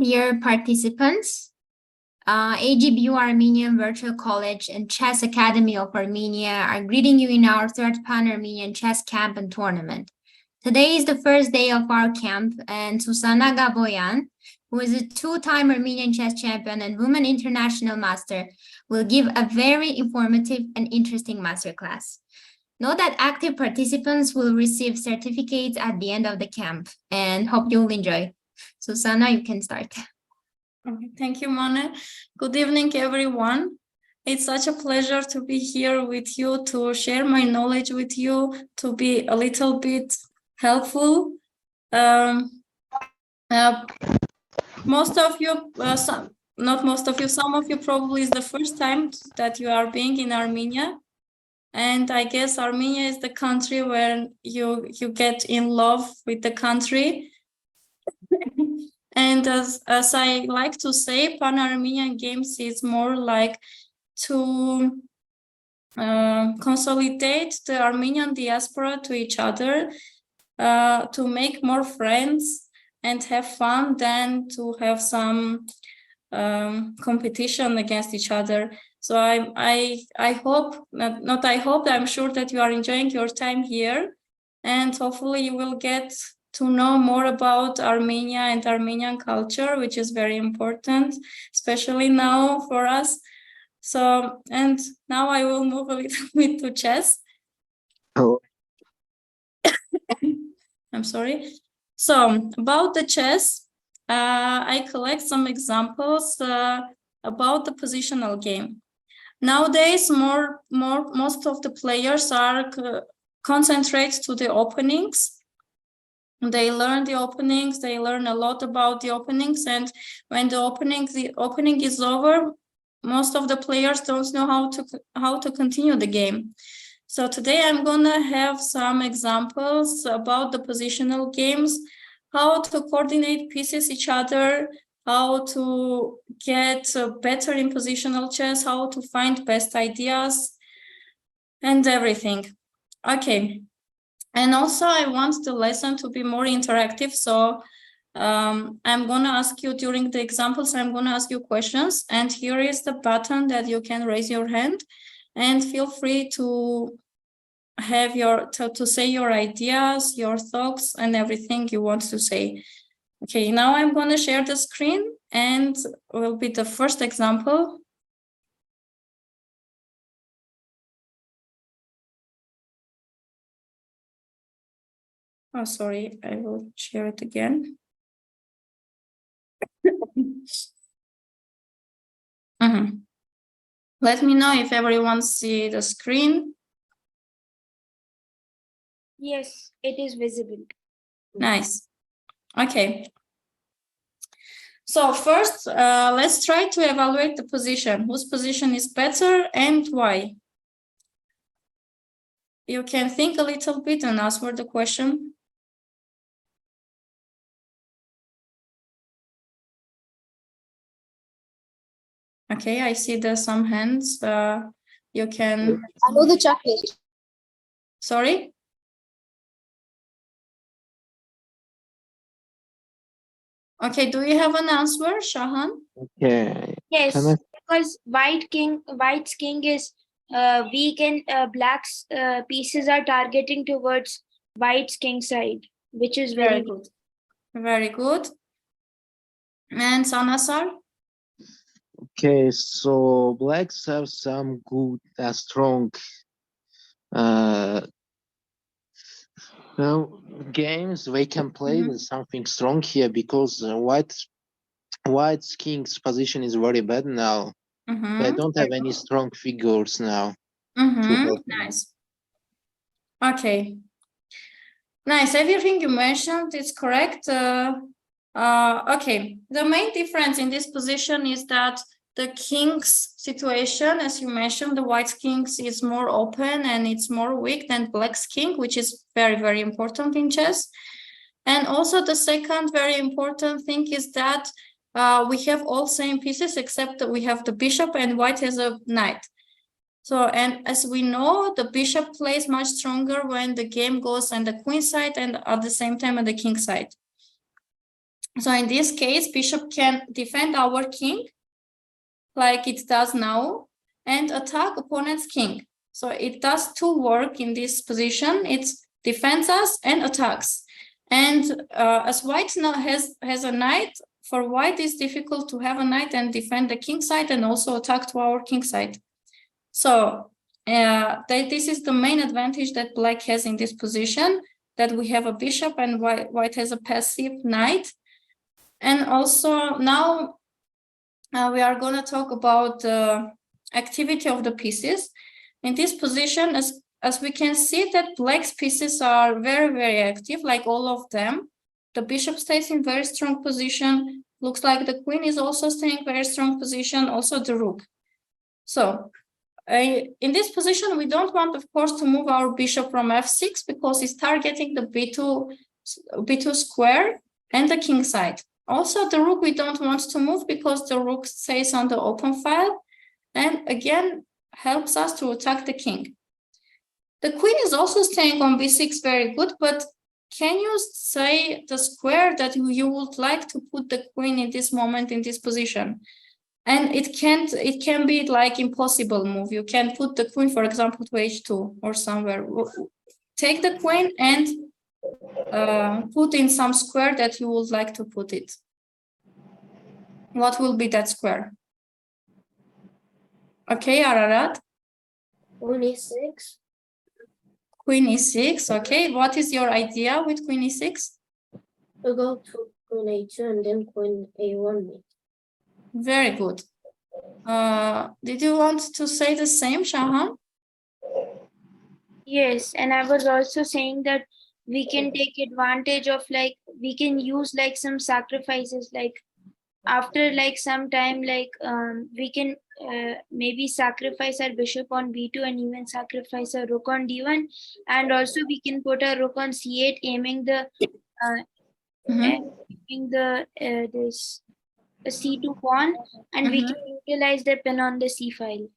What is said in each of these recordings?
Dear participants, AGBU Armenian Virtual College and Chess Academy of Armenia are greeting you in our third Pan-Armenian Chess Camp and Tournament. Today is the first day of our camp, and Susanna Gaboyan, who is a two-time Armenian chess champion and Women International Master, will give a very informative and interesting masterclass. Note that active participants will receive certificates at the end of the camp, and hope you'll enjoy. Susanna, you can start. Okay, thank you, Mone. Good evening, everyone. It's such a pleasure to be here with you, to share my knowledge with you, to be a little bit helpful. Most of you, not most of you, some of you probably is the first time that you are being in Armenia. And I guess Armenia is the country where you get in love with the country. And as I like to say, Pan-Armenian Games is more like to consolidate the Armenian diaspora to each other, to make more friends and have fun than to have some competition against each other. So I hope, not I hope, I'm sure that you are enjoying your time here, and hopefully you will get to know more about Armenia and Armenian culture, which is very important, especially now for us. So, and now I will move a little bit to chess. Oh. I'm sorry. So, about the chess, I collect some examples about the positional game. Nowadays, most of the players are concentrate to the openings. They learn the openings, they learn a lot about the openings, and when the opening is over, most of the players don't know how to continue the game. So today I'm gonna have some examples about the positional games, how to coordinate pieces each other, how to get better in positional chess, how to find best ideas, and everything. Okay. And also I want the lesson to be more interactive. So I'm going to ask you during the examples, I'm going to ask you questions. And here is the button that you can raise your hand, and feel free to have to say your ideas, your thoughts, and everything you want to say. Okay, now I'm going to share the screen, and will be the first example. Oh, sorry, I will share it again. Let me know if everyone see the screen. Yes, it is visible. Nice. Okay. So first, let's try to evaluate the position. Whose position is better and why? You can think a little bit and answer the question. Okay, I see there's some hands. You can. I know the chocolate. Sorry? Okay, do you have an answer, Shahan? Okay. Yes, because White's king is weak, and Black's pieces are targeting towards White's king side, which is very good. Very good. And Sanasar? Okay, so blacks have some good, strong games. They can play with something strong here, because White's king's position is very bad now. They don't have any strong figures now. Nice. Okay. Nice. Everything you mentioned is correct. Okay. The main difference in this position is that the king's situation, as you mentioned, the white king's is more open and it's more weak than black's king, which is very, very important in chess. And also the second very important thing is that we have all same pieces, except that we have the bishop and white has a knight. So, and as we know, the bishop plays much stronger when the game goes on the queen side and at the same time on the king side. So in this case, bishop can defend our king like it does now and attack opponent's king. So it does two work in this position. It defends us and attacks. And as white now has a knight, for white it's difficult to have a knight and defend the king side and also attack to our king side. So this is the main advantage that black has in this position, that we have a bishop and white has a passive knight. And also now we are going to talk about the activity of the pieces. In this position, as we can see that black's pieces are very, very active, like all of them. The bishop stays in very strong position. Looks like the queen is also staying in very strong position, also the rook. So in this position, we don't want, of course, to move our bishop from f6 because it's targeting the b2 square and the king side. Also, the rook we don't want to move because the rook stays on the open file and again helps us to attack the king. The queen is also staying on b6 very good, but can you say the square that you would like to put the queen in this moment in this position? And it can be like impossible move. You can put the queen, for example, to h2 or somewhere. Take the queen and put in some square that you would like to put it. What will be that square? Okay, Ararat. Queen e6. Queen e6. Okay, what is your idea with queen e6? We go to queen a2 and then queen a1. Very good. Did you want to say the same, Shahan? Yes, and I was also saying that we can take advantage of, like, we can use like some sacrifices, like after like some time, like we can maybe sacrifice our bishop on b2 and even sacrifice a rook on d1, and also we can put a rook on c8 aiming the this c2 pawn, and we can utilize the pin on the c file.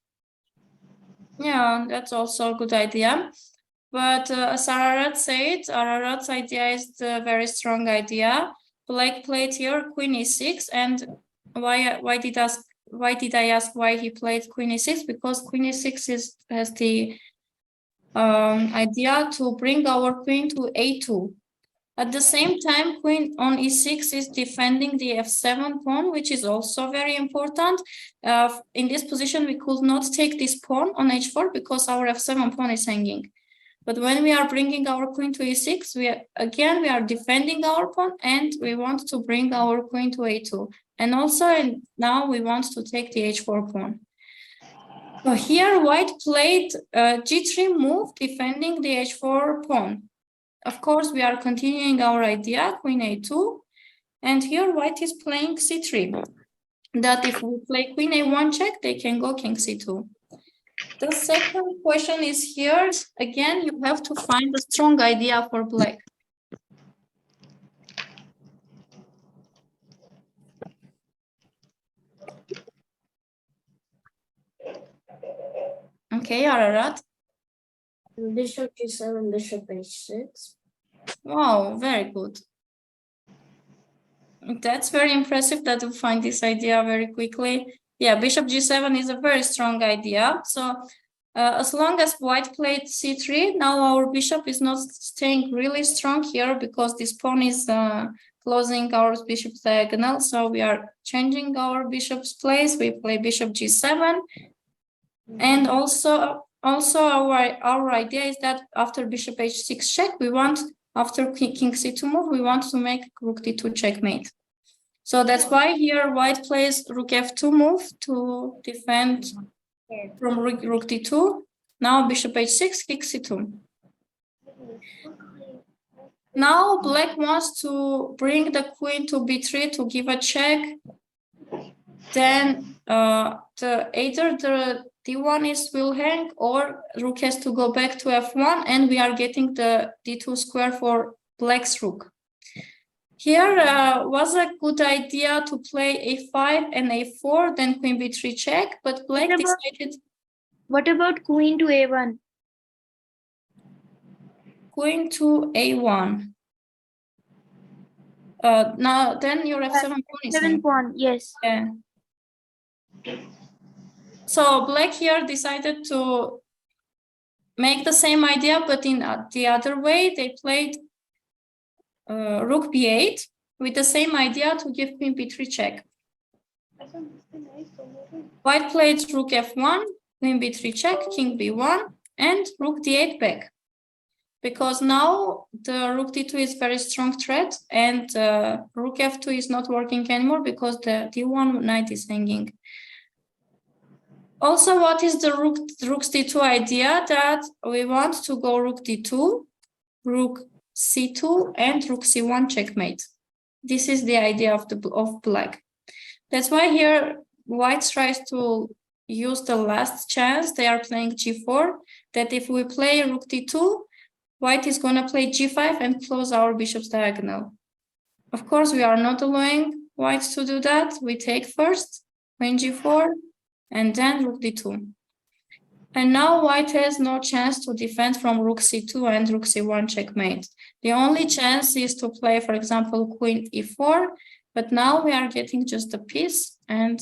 Yeah, that's also a good idea. But as Ararat said, Ararat's idea is the very strong idea. Black played here queen e6, and why did I ask why he played queen e6? Because queen e6 has the idea to bring our queen to a2. At the same time, queen on e6 is defending the f7 pawn, which is also very important. In this position, we could not take this pawn on h4 because our f7 pawn is hanging. But when we are bringing our queen to e6, we are defending our pawn and we want to bring our queen to a2. And also now we want to take the h4 pawn. So here white played g3 move defending the h4 pawn. Of course, we are continuing our idea, queen a2. And here white is playing c3. That if we play queen a1 check, they can go king c2. The second question is here. Again, you have to find a strong idea for black. Okay, Ararat. Bishop g7, bishop h6. Wow, very good. That's very impressive that you find this idea very quickly. Yeah, bishop g7 is a very strong idea. So as long as white played c3, now our bishop is not staying really strong here because this pawn is closing our bishop's diagonal. So we are changing our bishop's place. We play bishop g7. And also our idea is that after bishop h6 check, we want, after king c2 move, we want to make rook d2 checkmate. So that's why here white plays rook f2 move to defend from rook d2. Now bishop h6, king c2. Now black wants to bring the queen to b3 to give a check. Then either the d1 will hang or rook has to go back to f1, and we are getting the d2 square for black's rook. Here was a good idea to play a5 and a4, then queen b3 check, but black decided. What about queen to a1? Queen to a1. Now then your f7 pawn is 7 pawn, yes. yeah. So black here decided to make the same idea, but in the other way. They played rook b8 with the same idea to give queen b3 check. White played rook f1, queen b3 check, king b1, and rook d8 back. Because now the rook d2 is very strong threat, and rook f2 is not working anymore because the d1 knight is hanging. Also, what is the rook's d2 idea? That we want to go rook d2, rook c2, and rook c1 checkmate. This is the idea of black. That's why here white tries to use the last chance. They are playing g4, that if we play rook d2, white is going to play g5 and close our bishop's diagonal. Of course, we are not allowing white to do that. We take first, queen g4, and then rook d2. And now white has no chance to defend from rook c2 and rook c1 checkmate. The only chance is to play, for example, queen e4, but now we are getting just a piece, and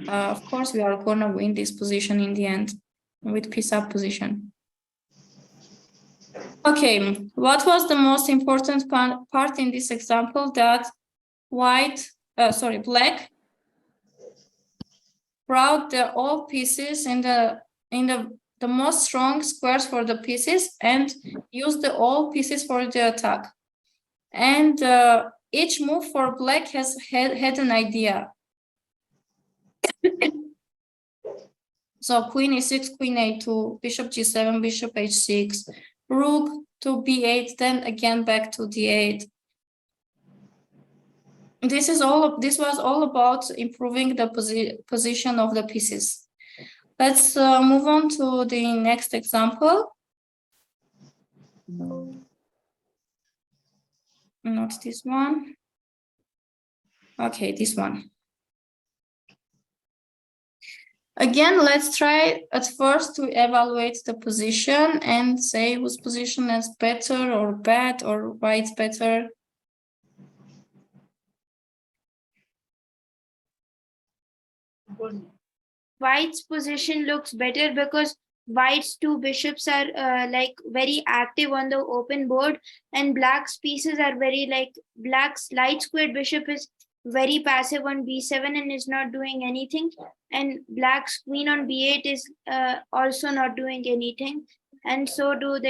of course we are going to win this position in the end with piece up position. Okay, what was the most important part in this example? That black brought all pieces in the most strong squares for the pieces and used all pieces for the attack. And each move for black has had an idea. So queen e6, queen a2, bishop g7, bishop h6, rook to b8, then again back to d8. This was all about improving the position of the pieces. Let's move on to the next example. Not this one. Okay, this one. Again, let's try at first to evaluate the position and say whose position is better or bad, or why it's better. White's position looks better because white's two bishops are like very active on the open board, and black's pieces are very black's light squared bishop is very passive on b7 and is not doing anything, and black's queen on b8 is also not doing anything, and so do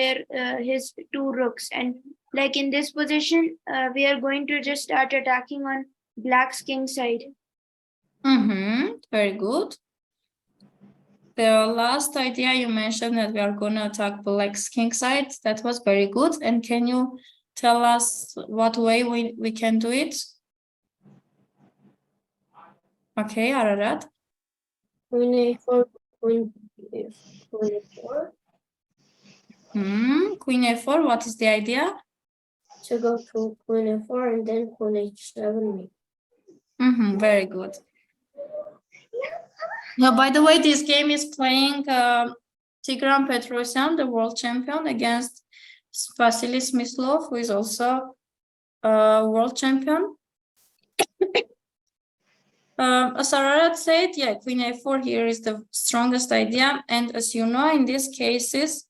his two rooks. And like in this position, we are going to just start attacking on black's king side. Very good. The last idea you mentioned, that we are going to attack black's king side, that was very good. And can you tell us what way we can do it? Okay, Ararat. Queen a4, queen a4. Queen a4, what is the idea? To go to queen a4 and then queen h7. Very good. Now, by the way, this game is playing Tigran Petrosyan, the world champion, against Vasily Smyslov, who is also a world champion. As Ararat said, yeah, queen a4 here is the strongest idea. And as you know, in these cases,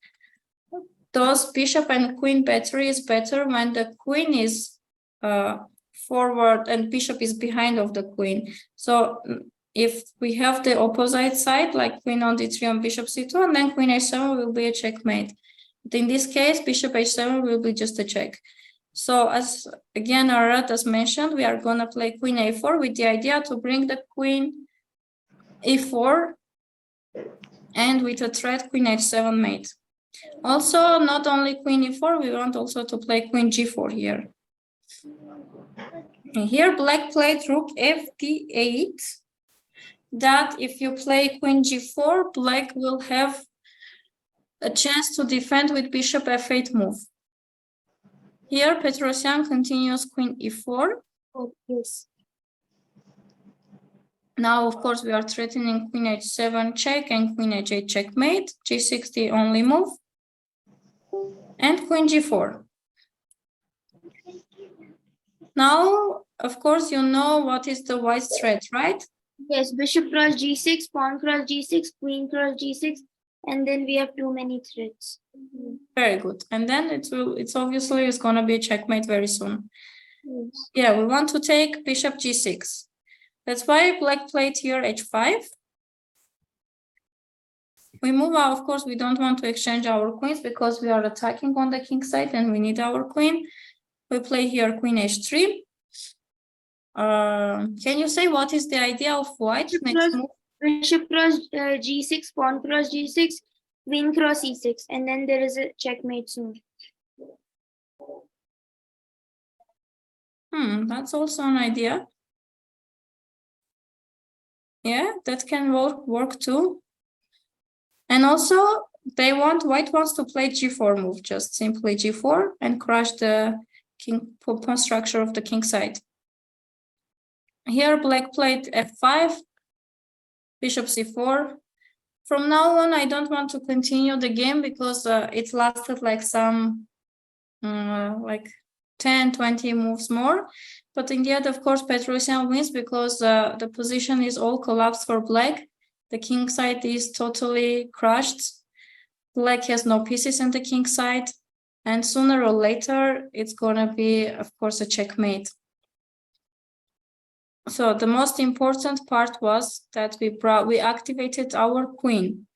those bishop and queen battery is better when the queen is forward and bishop is behind of the queen. So if we have the opposite side, like queen on d3 and bishop c2, and then queen h7 will be a checkmate. But in this case, bishop h7 will be just a check. So as again, Ararat has mentioned, we are going to play queen a4 with the idea to bring the queen e4 and with a threat queen h7 mate. Also, not only queen e4, we want also to play queen g4 here. And here black played rook fd8. That if you play queen g4, black will have a chance to defend with bishop f8 move. Here Petrosyan continues queen e4. Oh, yes. Now, of course, we are threatening queen h7 check and queen h8 checkmate. g6 the only move. And queen g4. Now, of course, you know what is the white threat, right? Yes, bishop cross g6, pawn cross g6, queen cross g6, and then we have too many threats. Very good. And then it's obviously it's gonna be checkmate very soon. Yes. Yeah, we want to take bishop g6. That's why black played here h5. We move out, of course, we don't want to exchange our queens because we are attacking on the king side and we need our queen. We play here queen h3. Can you say what is the idea of white next move? Bishop cross g6, pawn cross g6, queen cross e6, and then there is a checkmate soon. That's also an idea. Yeah, that can work too. And also, white wants to play g4 move, just simply g4 and crush the king pawn structure of the king side. Here, black played f5, bishop c4. From now on, I don't want to continue the game because it lasted like some like 10, 20 moves more. But in the end, of course, Petrosian wins because the position is all collapsed for black. The king side is totally crushed. Black has no pieces in the king side. And sooner or later, it's going to be, of course, a checkmate. So the most important part was that we activated our queen.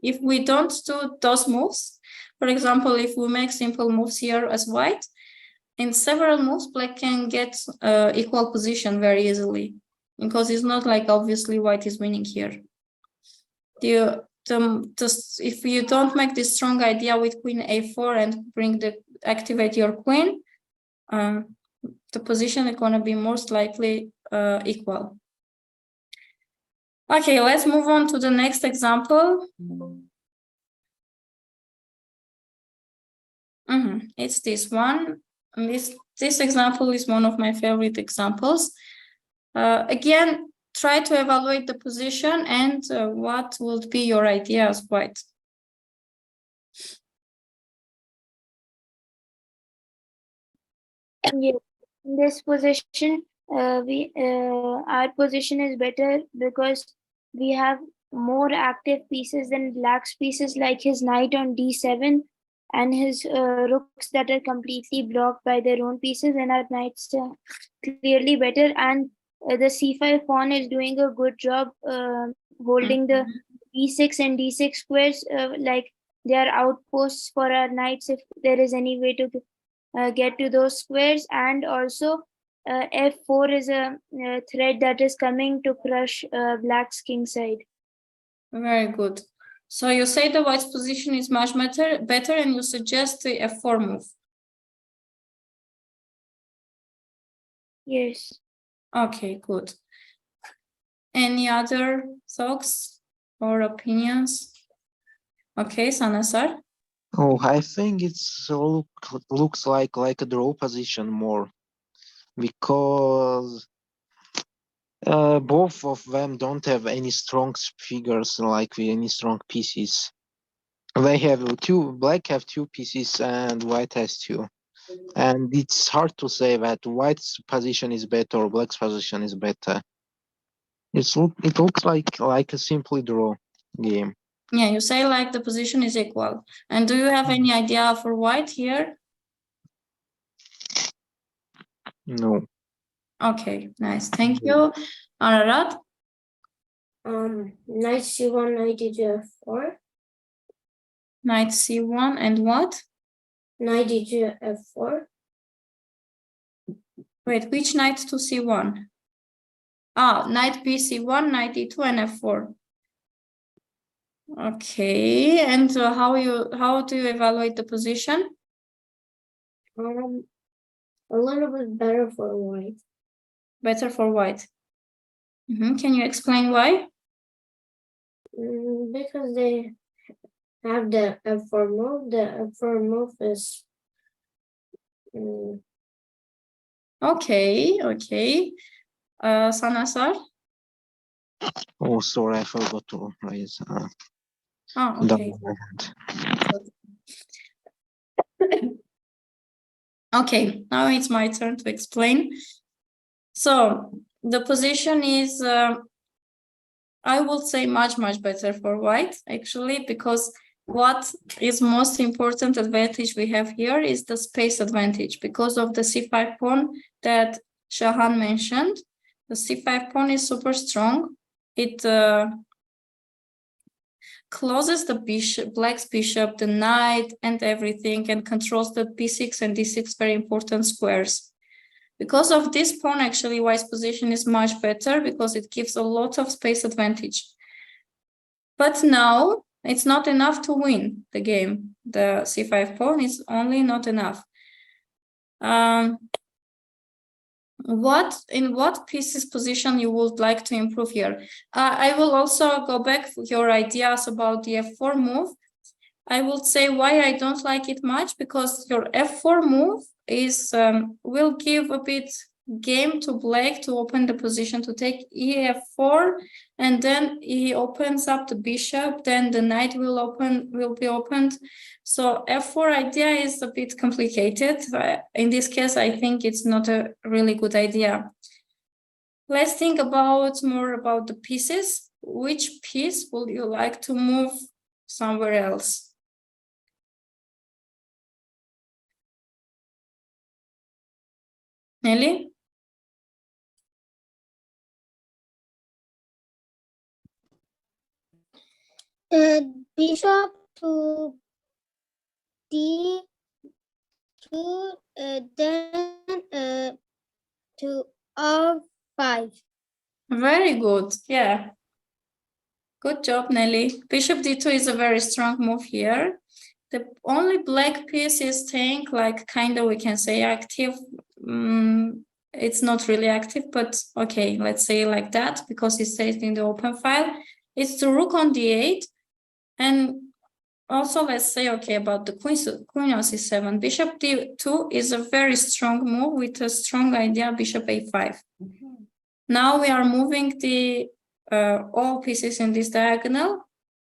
If we don't do those moves, for example, if we make simple moves here as white, in several moves, black can get equal position very easily because it's not like obviously white is winning here. If you don't make this strong idea with queen a4 and activate your queen, the position is going to be most likely equal. Okay, let's move on to the next example. It's this one. This example is one of my favorite examples. Again, try to evaluate the position and what would be your idea as white. Yeah. In this position, our position is better because we have more active pieces than black's pieces, like his knight on d7 and his rooks that are completely blocked by their own pieces, and our knights clearly better. And the c5 pawn is doing a good job holding the e6 and d6 squares, like they are outposts for our knights if there is any way to get to those squares. And also f4 is a threat that is coming to crush black's king side. Very good. So you say the white's position is much better and you suggest the f4 move. Yes. Okay, good. Any other thoughts or opinions? Okay, Sanasar. Oh, I think it's looks like a draw position more, because both of them don't have any strong figures, like any strong pieces. They have black have two pieces and white has two. And it's hard to say that white's position is better or black's position is better. It looks like a simply draw game. Yeah, you say like the position is equal. And do you have any idea for white here? No. Okay, nice. Thank you. Ararat? Knight c1, knight d2 f4. Knight c1 and what? Knight d2 f4. Wait, which knight to c1? Knight b c1, knight d2 and f4. Okay, and how do you evaluate the position? A little bit better for white. Better for white. Can you explain why? Because they have the f4 move. The f4 move is Okay. Sanasar? Oh, sorry, I forgot to raise Okay. down my hand. Okay, now it's my turn to explain. So the position is, I would say much better for white, actually, because what is most important advantage we have here is the space advantage because of the c5 pawn that Shahan mentioned. The c5 pawn is super strong. It closes the bishop, black's bishop, the knight, and everything, and controls the b6 and d6 very important squares. Because of this pawn, actually, white's position is much better because it gives a lot of space advantage. But now it's not enough to win the game. The c5 pawn is only not enough. In what pieces position you would like to improve here? I will also go back to your ideas about the f4 move. I would say why I don't like it much, because your f4 move is will give a bit game to black to open the position to take ef4, and then he opens up the bishop, then the knight will be opened. So f4 idea is a bit complicated. In this case, I think it's not a really good idea. Let's think more about the pieces. Which piece would you like to move somewhere else? Nelly? Bishop to D2, then to R5. Very good. Yeah. Good job, Nelly. Bishop d2 is a very strong move here. The only black piece is staying like kind of, we can say, active. It's not really active, but okay, let's say like that because it stays in the open file. It's the rook on d8. And also, let's say, okay, about the queen on c7. Bishop d2 is a very strong move with a strong idea, bishop a5. Now we are moving the all pieces in this diagonal.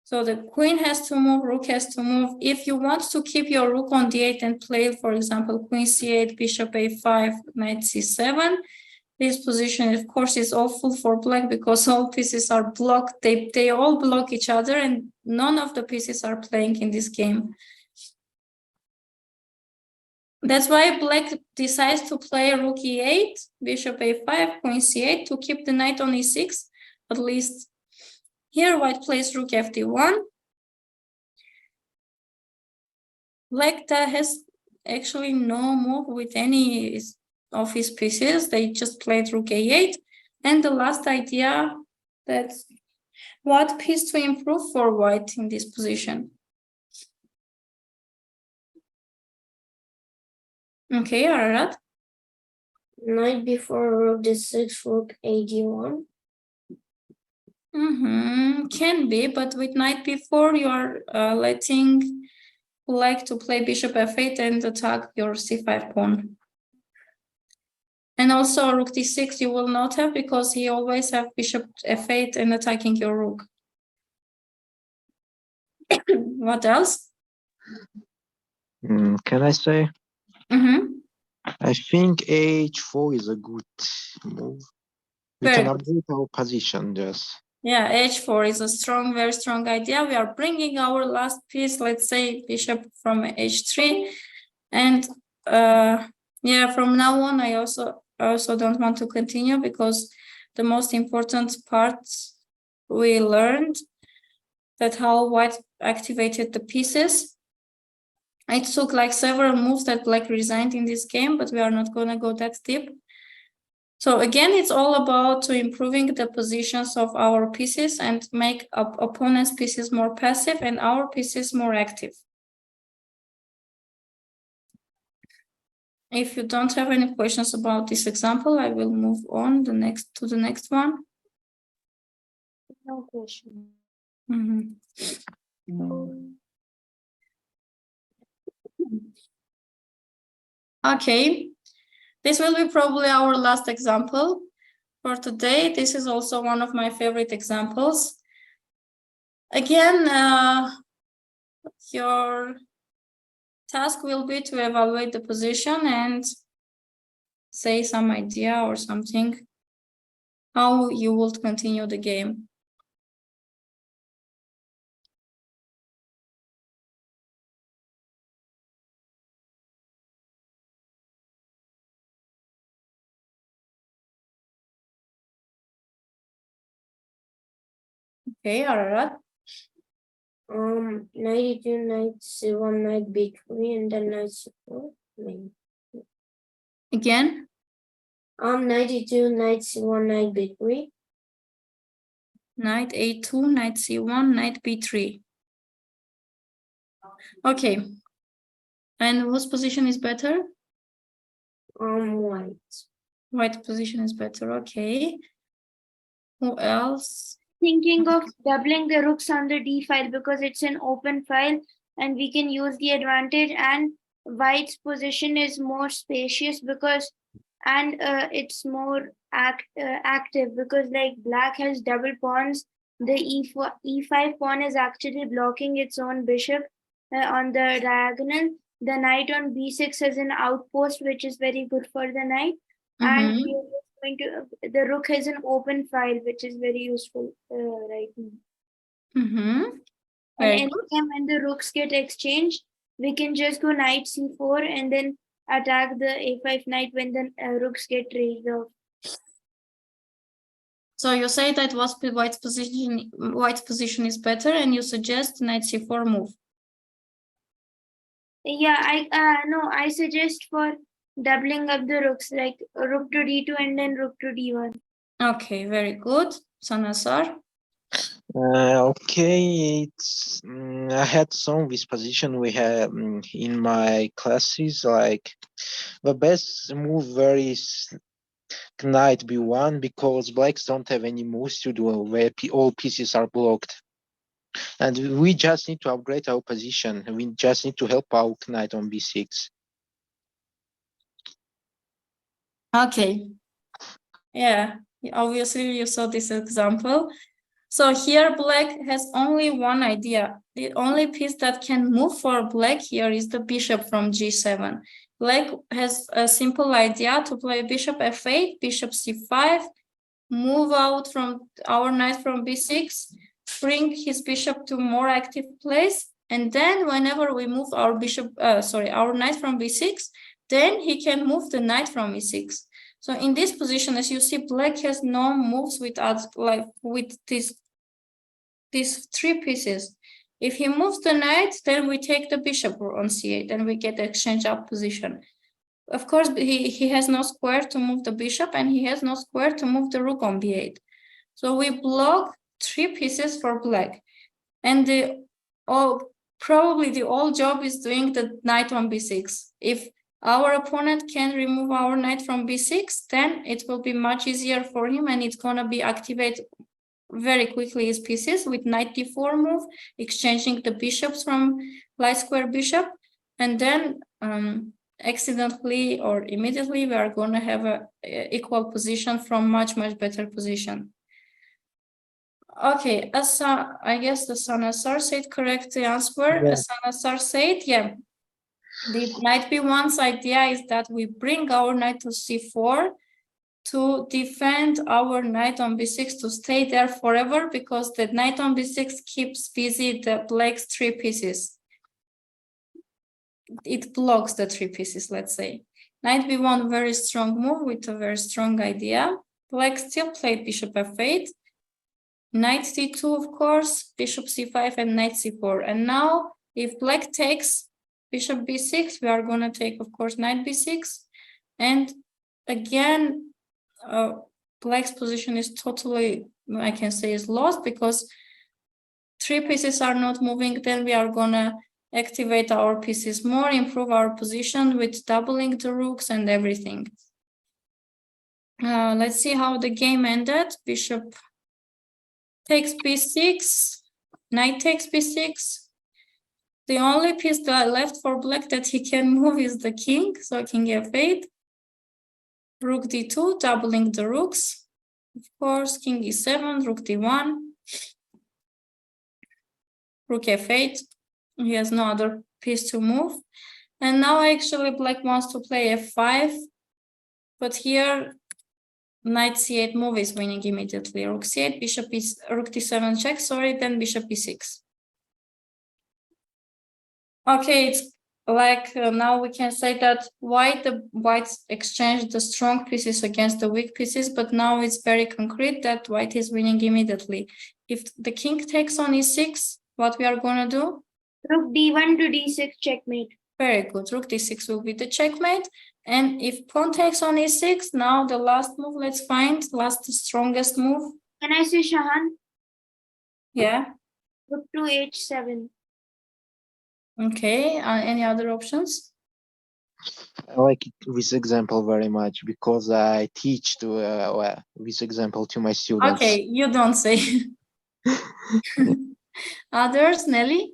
So the queen has to move, rook has to move. If you want to keep your rook on d8 and play, for example, queen c8, bishop a5, knight c7, this position, of course, is awful for black because all pieces are blocked. They all block each other and none of the pieces are playing in this game. That's why black decides to play rook e8, bishop a5, queen c8 to keep the knight on e6, at least. Here, white plays rook fd1. Black has actually no move with any of his pieces. They just played rook a8. And the last idea, that's what piece to improve for white in this position. Okay, Ararat. Knight before rook d6, rook ad1. Can be, but with knight b4, you are letting black to play bishop f8 and attack your c5 pawn. And also rook d6 you will not have because he always have bishop f8 and attacking your rook. What else? Can I say? I think h4 is a good move. We can update our position just. Yeah, h4 is a strong, very strong idea. We are bringing our last piece, let's say bishop from h3. And yeah, from now on, I also don't want to continue because the most important parts we learned that how white activated the pieces. It took like several moves that black resigned in this game, but we are not going to go that deep. So again, it's all about improving the positions of our pieces and make opponent's pieces more passive and our pieces more active. If you don't have any questions about this example, I will move on to the next one. No question. Okay, this will be probably our last example for today. This is also one of my favorite examples. Again, your task will be to evaluate the position and say some idea or something how you would continue the game. Okay, Ararat. 92, knight c1, knight b3, and then knight c4. Again, 92, knight c1, knight b3. knight a2, knight c1, knight b3. Okay. And whose position is better? White. White position is better. Okay. Who else? Thinking of doubling the rooks on the d file because it's an open file and we can use the advantage, and white's position is more spacious because it's more active because like black has double pawns. The e5 pawn is actually blocking its own bishop on the diagonal. The knight on b6 has an outpost which is very good for the knight, and we are going to the rook has an open file which is very useful right now. And anytime when the rooks get exchanged, we can just go knight c4 and then attack the a5 knight when the rooks get raised off. So you say that white's position is better, and you suggest knight c4 move. Yeah, I suggest for doubling up the rooks, like rook to d2 and then rook to d1. Okay, very good. Sanasar. Okay, I had some this position we have in my classes, like the best move is knight b1 because blacks don't have any moves to do where all pieces are blocked. And we just need to upgrade our position. We just need to help our knight on b6. Okay. Yeah, obviously you saw this example. So here black has only one idea. The only piece that can move for black here is the bishop from g7. Black has a simple idea to play bishop f8, bishop c5, move out from our knight from b6, bring his bishop to more active place, and then whenever we move our our knight from b6, then he can move the knight from e6. So in this position, as you see, black has no moves with us, like with these three pieces. If he moves the knight, then we take the bishop on c8, and we get the exchange up position. Of course, he has no square to move the bishop, and he has no square to move the rook on b8. So we block three pieces for black, and probably the whole job is doing the knight on b6. If our opponent can remove our knight from b6, then it will be much easier for him, and it's gonna be activate very quickly his pieces with knight d4 move, exchanging the bishops from light square bishop, and then accidentally or immediately we are going to have a equal position from much better position. Okay, as I guess the Sanasar said correct answer. Yeah. As Sanasar said, yeah, the knight b1's idea is that we bring our knight to c4 to defend our knight on b6 to stay there forever, because the knight on b6 keeps busy the black's three pieces. It blocks the three pieces, let's say. Knight b1, very strong move with a very strong idea. Black still played bishop f8. Knight c2, of course, bishop c5 and knight c4. And now if black takes bishop b6, we are going to take, of course, knight b6. And again, black's position is totally, I can say, is lost, because three pieces are not moving. Then we are going to activate our pieces more, improve our position with doubling the rooks and everything. Let's see how the game ended. Bishop takes b6, knight takes b6. The only piece that left for black that he can move is the king, so king f8. Rook d2, doubling the rooks. Of course, king e7, rook d1, rook f8. He has no other piece to move. And now actually black wants to play f5, but here knight c8 move is winning immediately. Rook c8, rook d7 check, sorry, then bishop e6. Okay, it's like now we can say that white exchanged the strong pieces against the weak pieces, but now it's very concrete that white is winning immediately. If the king takes on e6, what we are going to do? Rook d1 to d6 checkmate. Very good. Rook d6 will be the checkmate. And if pawn takes on e6, now the last move, let's find the strongest move. Can I say Shahan? Yeah. Rook to h7. Okay. Any other options? I like this example very much because I teach this example to my students. Okay, you don't say. Others, Nelly?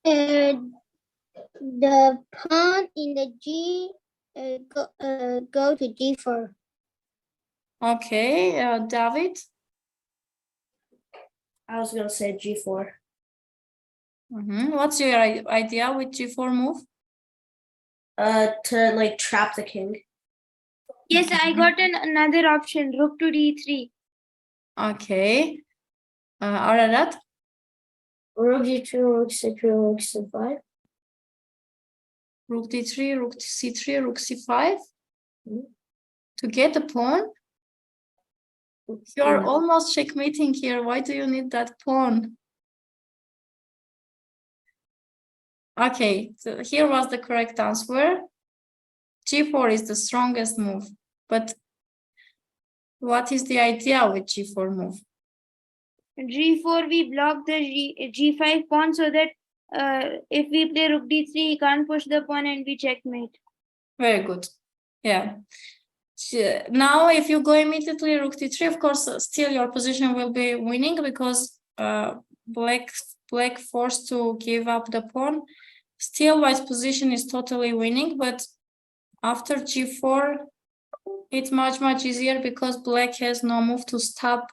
The pawn in the G go to G4. Okay, David? I was going to say G4. What's your idea with G4 move? To like trap the king. Yes, I got another option. Rook to d3. Okay. Ararat? Rook G2, Rook C3, Rook C5. Rook d3, Rook c3, Rook c5? To get the pawn? You are almost checkmating here. Why do you need that pawn? Okay, so here was the correct answer. G4 is the strongest move, but what is the idea with G4 move? G4, we block the G5 pawn so that if we play Rook d3, he can't push the pawn and we checkmate. Very good. Yeah. Now, if you go immediately Rook d3, of course, still your position will be winning because black forced to give up the pawn. Still, white's position is totally winning, but after G4, it's much easier because black has no move to stop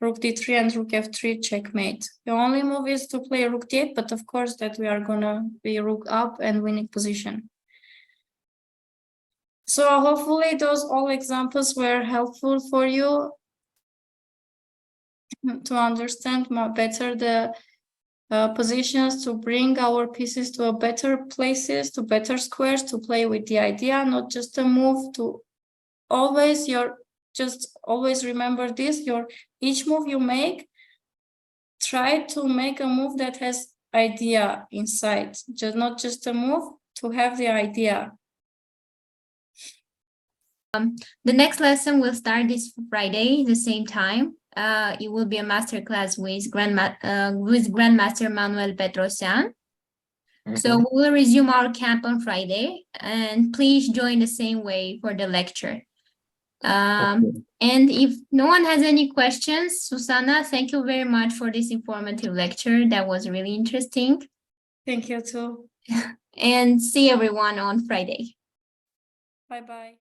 Rook d3 and Rook f3 checkmate. The only move is to play Rook d8, but of course that we are gonna be Rook up and winning position. So hopefully those all examples were helpful for you to understand more better the positions, to bring our pieces to a better places, to better squares, to play with the idea, not just a move. To always remember this, each move you make, try to make a move that has idea inside, not just a move, to have the idea. The next lesson will start this Friday, the same time. It will be a masterclass with Grandmaster Manuel Petrosian. So we will resume our camp on Friday, and please join the same way for the lecture. And if no one has any questions, Susanna, thank you very much for this informative lecture. That was really interesting. Thank you too. And see everyone on Friday. Bye-bye.